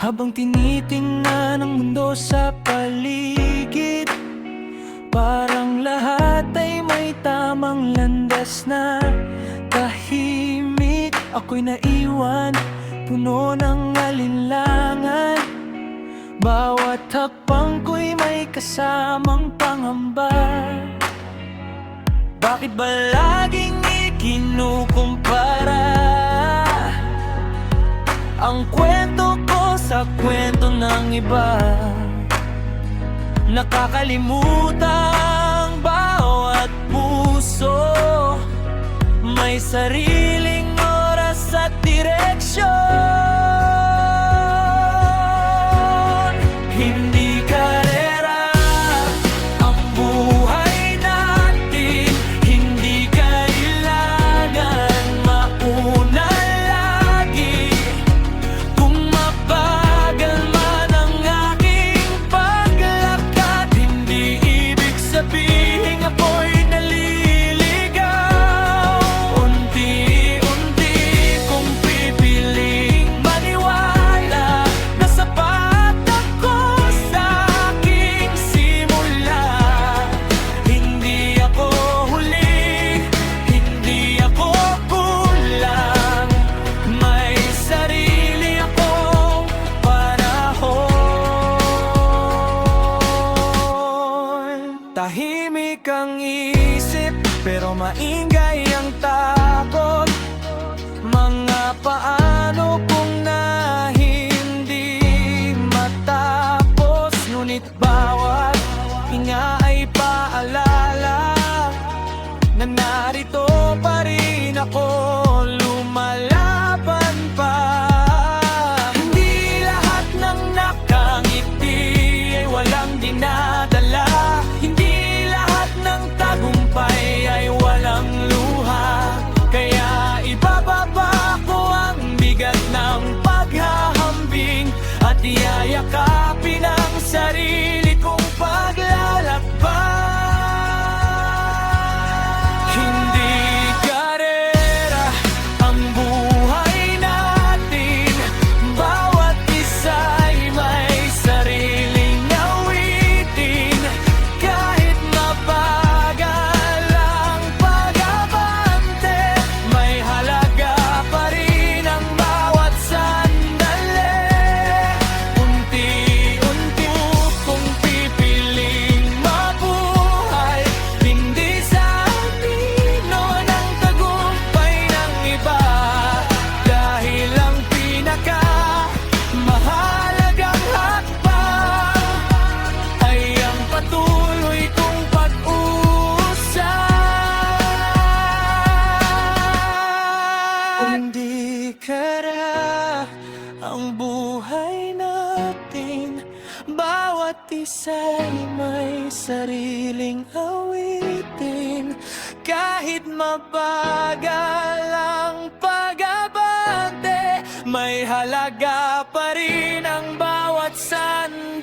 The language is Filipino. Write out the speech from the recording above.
Habang tinitingnan ang mundo sa paligid, parang lahat ay may tamang landas na. Tahimik ako'y naiwan, puno ng alinlangan. Bawat hakbang ko'y may kasamang pangamba. Bakit ba laging ikinukumpara ang kwento ko sa kwento ng iba? Nakakalimutang bawat puso may sariling oras at direksyon. Hindi karera ang buhay natin, hindi kailangan mauna lagi. Kung mabagal man ang aking paglakad, hindi ibig sabihin ako'y naliligaw. Unti-unti kong pipiling maniwala na sapat ako sa aking simula. Hindi ako huli, hindi ako kulang, may sarili akong panahon. Tahimik ang isip, pero maingay ang takot. Mga paano kung na hindi matapos, ngunit bawat hinga ay paalala na narito pa rin ako, lumalaban pa. Hindi lahat ng nakangiti ay walang dinadala, hindi lahat ng tagumpay ay walang luha. Kaya ibababa ko ang bigat ng paghahambing at iyayakapin ang sarili kong paglalakbay. Hindi karera ang buhay natin, bawat isa ay may sariling awitin. Kahit mabagal ang pag-abante, may halaga pa rin ang bawat sandali. Unti-unti kong pipiling mabuhay, hindi sa tino ng tagumpay ng iba. Dahil ang pinakamahalagang hakbang ay ang patuloy kong pag-usad. Hindi kara ang buhay natin, bawat isa'y may sariling awitin. Kahit mabagal ang pag-abante, may halaga pa rin ang bawat sandali.